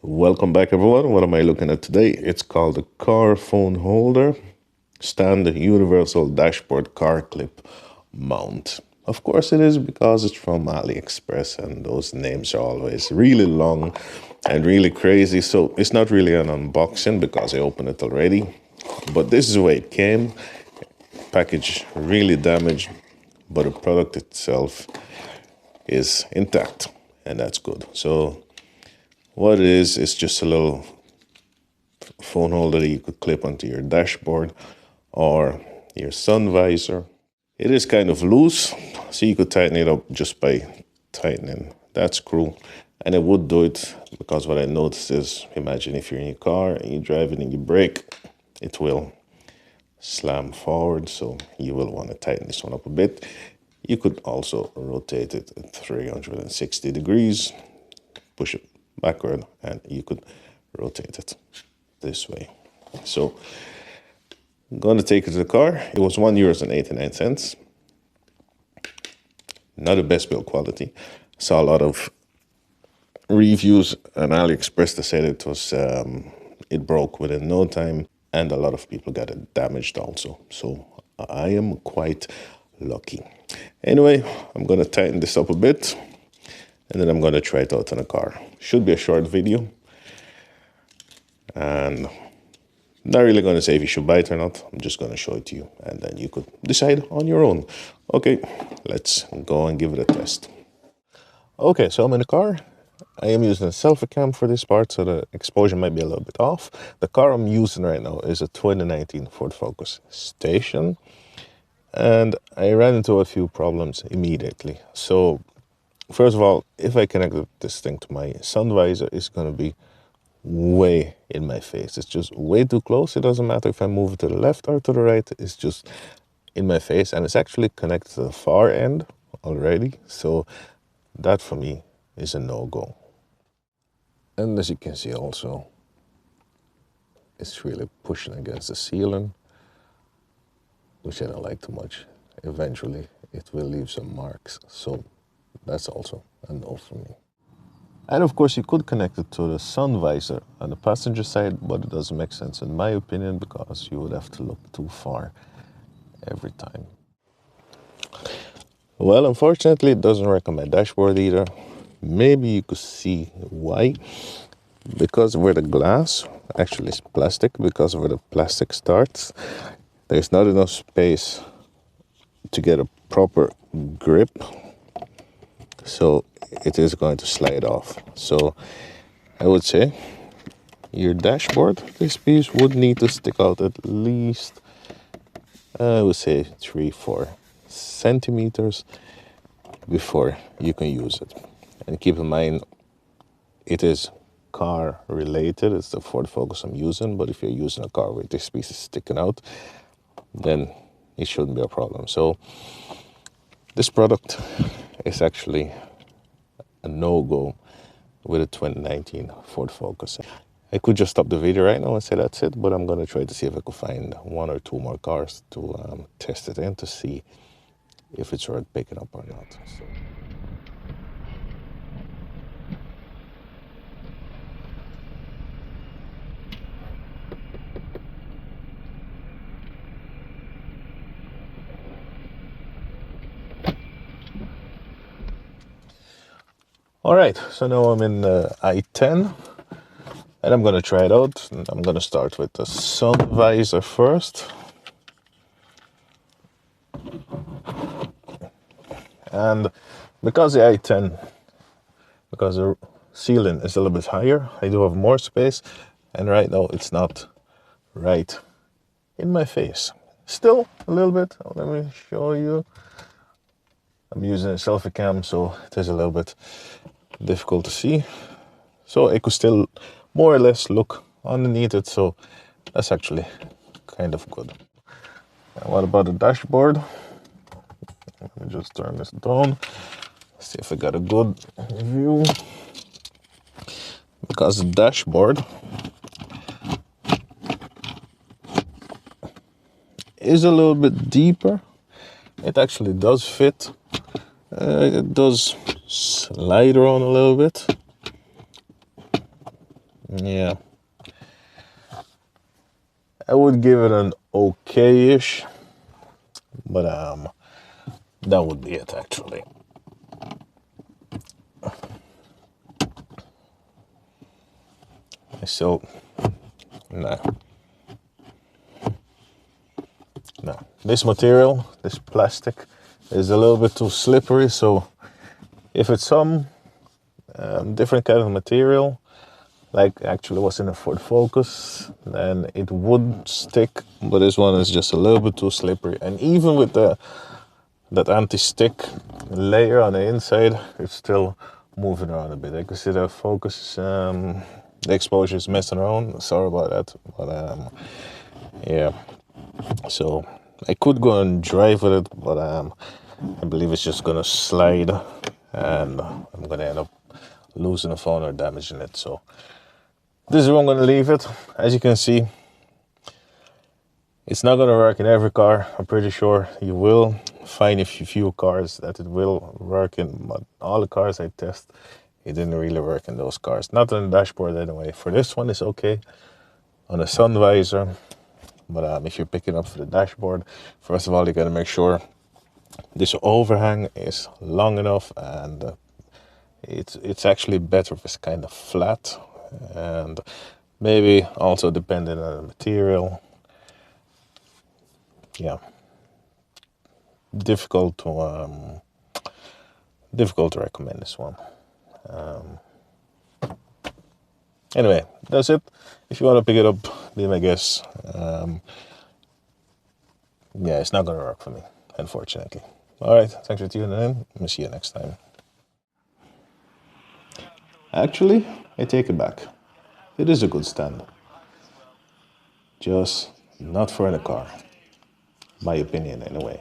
Welcome back, everyone. What am I looking at today? It's called the car phone holder stand universal dashboard car clip mount. Of course it is, because it's from AliExpress and those names are always really long and really crazy. So it's not really an unboxing because I opened it already. But this is the way it came. Package really damaged, but the product itself is intact, and that's good. So what it is, it's just a little phone holder that you could clip onto your dashboard or your sun visor. It is kind of loose, so you could tighten it up just by tightening that screw. And it would do it, because what I noticed is, imagine if you're in your car and you're driving and you brake, it will slam forward, so you will want to tighten this one up a bit. You could also rotate it at 360 degrees, push it backward, and you could rotate it this way. So I'm going to take it to the car. It was €1.89. Not the best build quality. Saw a lot of reviews on AliExpress that said it was it broke within no time, and a lot of people got it damaged also. So I am quite lucky. Anyway, I'm going to tighten this up a bit, and then I'm going to try it out in the car. Should be a short video, and not really going to say if you should buy it or not. I'm just going to show it to you, and then you could decide on your own. Okay, let's go and give it a test. Okay, so I'm in the car. I am using a selfie cam for this part, so the exposure might be a little bit off. The car I'm using right now is a 2019 Ford Focus Station, and I ran into a few problems immediately. So first of all, if I connect this thing to my sun visor, it's going to be way in my face. It's just way too close. It doesn't matter if I move it to the left or to the right. It's just in my face, and it's actually connected to the far end already. So that for me is a no-go. And as you can see also, it's really pushing against the ceiling, which I don't like too much. Eventually it will leave some marks. So that's also a no for me. And of course you could connect it to the sun visor on the passenger side, but it doesn't make sense in my opinion, because you would have to look too far every time. Well, unfortunately it doesn't work on my dashboard either. Maybe you could see why. Because where the glass actually is plastic, because where the plastic starts, there's not enough space to get a proper grip. So it is going to slide off. So I would say your dashboard, this piece would need to stick out at least, I would say 3-4 centimeters before you can use it. And keep in mind, it is car related. It's the Ford Focus I'm using, but if you're using a car where this piece is sticking out, then it shouldn't be a problem. So this product is actually a no-go with a 2019 Ford Focus. I could just stop the video right now and say that's it, but I'm going to try to see if I could find 1 or 2 more cars to test it in to see if it's worth picking up or not. So. All right, so now I'm in I-10, and I'm going to try it out. I'm going to start with the sun visor first. And because the I-10, because the ceiling is a little bit higher, I do have more space, and right now it's not right in my face. Still a little bit. Let me show you. I'm using a selfie cam, so it is a little bit difficult to see. So I could still more or less look underneath it, so that's actually kind of good. And what about the dashboard? Let me just turn this down, see if I got a good view. Because the dashboard is a little bit deeper. It actually does fit. It does slide around a little bit. Yeah, I would give it an okay-ish, but that would be it actually. So, no, no. This material, this plastic, is a little bit too slippery. So, if it's some different kind of material, like actually what's in the Ford Focus, then it would stick. But this one is just a little bit too slippery, and even with that anti-stick layer on the inside, it's still moving around a bit. I can see the focus, the exposure is messing around. Sorry about that, but yeah. So I could go and drive with it, but I believe it's just gonna slide, and I'm gonna end up losing the phone or damaging it. So this is where I'm gonna leave it. As you can see, it's not gonna work in every car. I'm pretty sure you will find a few cars that it will work in, but all the cars I test, it didn't really work in those cars. Not on the dashboard anyway. For this one, it's okay on the sun visor, but if you're picking up for the dashboard, first of all, you gotta make sure this overhang is long enough, and it's actually better if it's kind of flat, and maybe also depending on the material. Yeah, difficult to recommend this one. Anyway, that's it. If you want to pick it up, be my guest. Yeah, it's not gonna work for me, unfortunately. All right, thanks for tuning in. I'll see you next time. Actually, I take it back. It is a good stand, just not for in a car. My opinion, anyway.